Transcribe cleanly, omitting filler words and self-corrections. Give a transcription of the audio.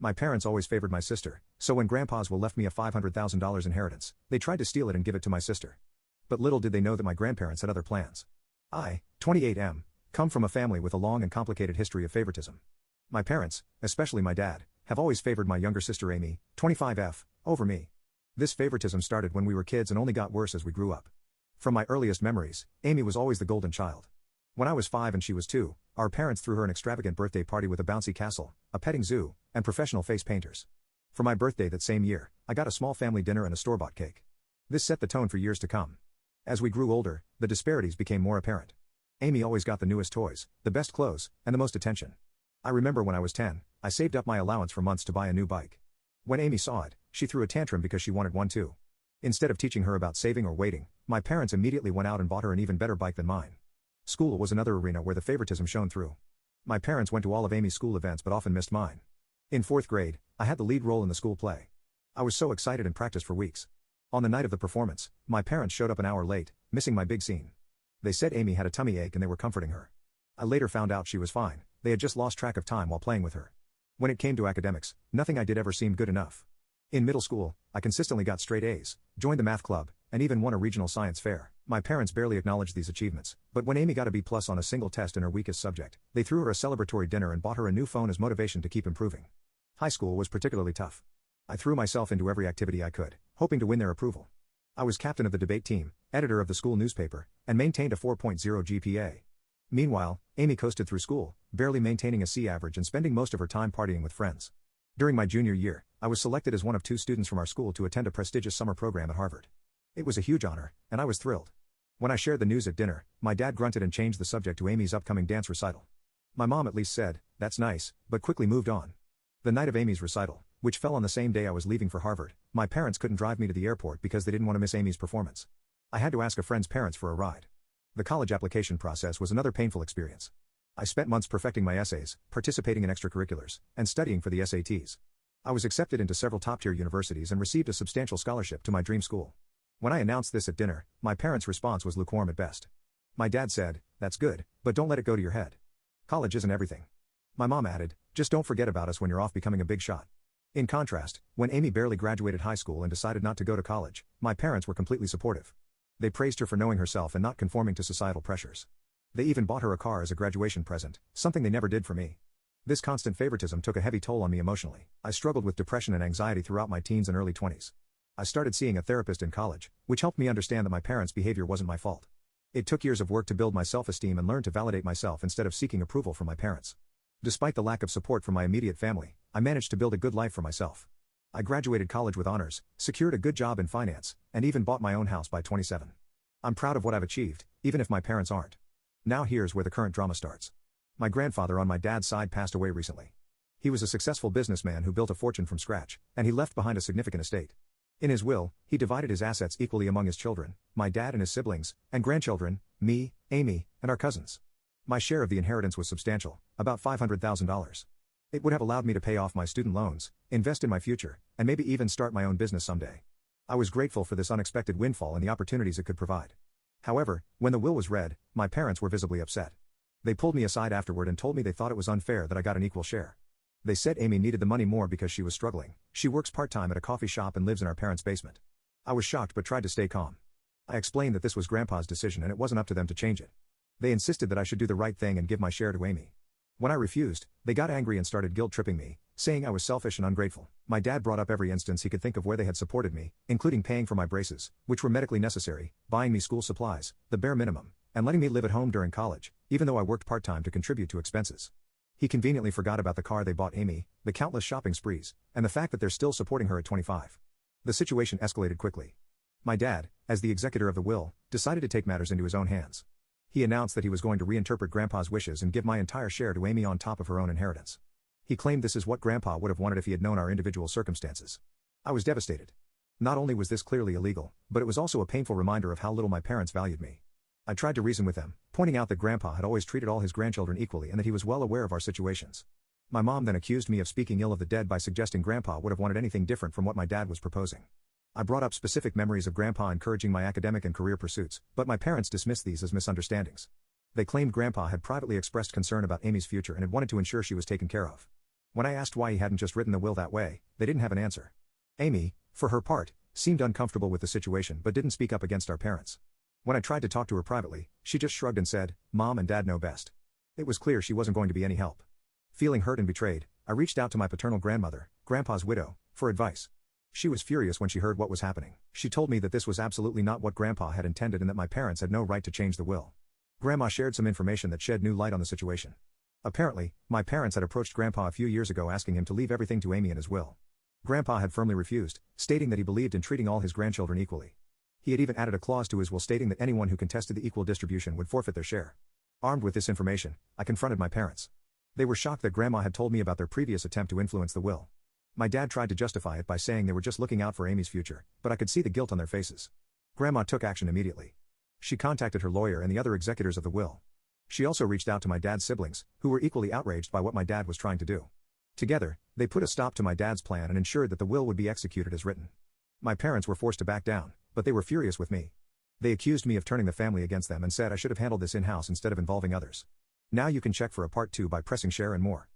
My parents always favored my sister, so when Grandpa's will left me a $500,000 inheritance, they tried to steal it and give it to my sister. But little did they know that my grandparents had other plans. I, 28M, come from a family with a long and complicated history of favoritism. My parents, especially my dad, have always favored my younger sister Amy, 25F, over me. This favoritism started when we were kids and only got worse as we grew up. From my earliest memories, Amy was always the golden child. When I was 5 and she was 2, our parents threw her an extravagant birthday party with a bouncy castle, a petting zoo, and professional face painters. For my birthday that same year, I got a small family dinner and a store-bought cake. This set the tone for years to come. As we grew older, the disparities became more apparent. Amy always got the newest toys, the best clothes, and the most attention. I remember when I was 10, I saved up my allowance for months to buy a new bike. When Amy saw it, she threw a tantrum because she wanted one too. Instead of teaching her about saving or waiting, my parents immediately went out and bought her an even better bike than mine. School was another arena where the favoritism shone through. My parents went to all of Amy's school events but often missed mine. In 4th grade, I had the lead role in the school play. I was so excited and practiced for weeks. On the night of the performance, my parents showed up an hour late, missing my big scene. They said Amy had a tummy ache and they were comforting her. I later found out she was fine, they had just lost track of time while playing with her. When it came to academics, nothing I did ever seemed good enough. In middle school, I consistently got straight A's, joined the math club, and even won a regional science fair. My parents barely acknowledged these achievements, but when Amy got a B+ on a single test in her weakest subject, they threw her a celebratory dinner and bought her a new phone as motivation to keep improving. High school was particularly tough. I threw myself into every activity I could, hoping to win their approval. I was captain of the debate team, editor of the school newspaper, and maintained a 4.0 GPA. Meanwhile, Amy coasted through school, barely maintaining a C average and spending most of her time partying with friends. During my junior year, I was selected as one of 2 students from our school to attend a prestigious summer program at Harvard. It was a huge honor, and I was thrilled. When I shared the news at dinner, my dad grunted and changed the subject to Amy's upcoming dance recital. My mom at least said, "That's nice," but quickly moved on. The night of Amy's recital, which fell on the same day I was leaving for Harvard, my parents couldn't drive me to the airport because they didn't want to miss Amy's performance. I had to ask a friend's parents for a ride. The college application process was another painful experience. I spent months perfecting my essays, participating in extracurriculars, and studying for the SATs. I was accepted into several top-tier universities and received a substantial scholarship to my dream school. When I announced this at dinner, my parents' response was lukewarm at best. My dad said, "That's good, but don't let it go to your head. College isn't everything." My mom added, "Just don't forget about us when you're off becoming a big shot." In contrast, when Amy barely graduated high school and decided not to go to college, my parents were completely supportive. They praised her for knowing herself and not conforming to societal pressures. They even bought her a car as a graduation present, something they never did for me. This constant favoritism took a heavy toll on me emotionally. I struggled with depression and anxiety throughout my teens and early 20s. I started seeing a therapist in college, which helped me understand that my parents' behavior wasn't my fault. It took years of work to build my self-esteem and learn to validate myself instead of seeking approval from my parents. Despite the lack of support from my immediate family, I managed to build a good life for myself. I graduated college with honors, secured a good job in finance, and even bought my own house by 27. I'm proud of what I've achieved, even if my parents aren't. Now here's where the current drama starts. My grandfather on my dad's side passed away recently. He was a successful businessman who built a fortune from scratch, and he left behind a significant estate. In his will, he divided his assets equally among his children, my dad and his siblings, and grandchildren, me, Amy, and our cousins. My share of the inheritance was substantial, about $500,000. It would have allowed me to pay off my student loans, invest in my future, and maybe even start my own business someday. I was grateful for this unexpected windfall and the opportunities it could provide. However, when the will was read, my parents were visibly upset. They pulled me aside afterward and told me they thought it was unfair that I got an equal share. They said Amy needed the money more because she was struggling. She works part-time at a coffee shop and lives in our parents' basement. I was shocked but tried to stay calm. I explained that this was Grandpa's decision and it wasn't up to them to change it. They insisted that I should do the right thing and give my share to Amy. When I refused, they got angry and started guilt-tripping me, saying I was selfish and ungrateful. My dad brought up every instance he could think of where they had supported me, including paying for my braces, which were medically necessary, buying me school supplies, the bare minimum, and letting me live at home during college, even though I worked part-time to contribute to expenses. He conveniently forgot about the car they bought Amy, the countless shopping sprees, and the fact that they're still supporting her at 25. The situation escalated quickly. My dad, as the executor of the will, decided to take matters into his own hands. He announced that he was going to reinterpret Grandpa's wishes and give my entire share to Amy on top of her own inheritance. He claimed this is what Grandpa would have wanted if he had known our individual circumstances. I was devastated. Not only was this clearly illegal, but it was also a painful reminder of how little my parents valued me. I tried to reason with them, pointing out that Grandpa had always treated all his grandchildren equally and that he was well aware of our situations. My mom then accused me of speaking ill of the dead by suggesting Grandpa would have wanted anything different from what my dad was proposing. I brought up specific memories of Grandpa encouraging my academic and career pursuits, but my parents dismissed these as misunderstandings. They claimed Grandpa had privately expressed concern about Amy's future and had wanted to ensure she was taken care of. When I asked why he hadn't just written the will that way, they didn't have an answer. Amy, for her part, seemed uncomfortable with the situation but didn't speak up against our parents. When I tried to talk to her privately, she just shrugged and said, "Mom and Dad know best." It was clear she wasn't going to be any help. Feeling hurt and betrayed, I reached out to my paternal grandmother, Grandpa's widow, for advice. She was furious when she heard what was happening. She told me that this was absolutely not what Grandpa had intended and that my parents had no right to change the will. Grandma shared some information that shed new light on the situation. Apparently, my parents had approached Grandpa a few years ago asking him to leave everything to Amy in his will. Grandpa had firmly refused, stating that he believed in treating all his grandchildren equally. He had even added a clause to his will stating that anyone who contested the equal distribution would forfeit their share. Armed with this information, I confronted my parents. They were shocked that Grandma had told me about their previous attempt to influence the will. My dad tried to justify it by saying they were just looking out for Amy's future, but I could see the guilt on their faces. Grandma took action immediately. She contacted her lawyer and the other executors of the will. She also reached out to my dad's siblings, who were equally outraged by what my dad was trying to do. Together, they put a stop to my dad's plan and ensured that the will would be executed as written. My parents were forced to back down, but they were furious with me. They accused me of turning the family against them and said I should have handled this in-house instead of involving others. Now you can check for a part 2 by pressing share and more.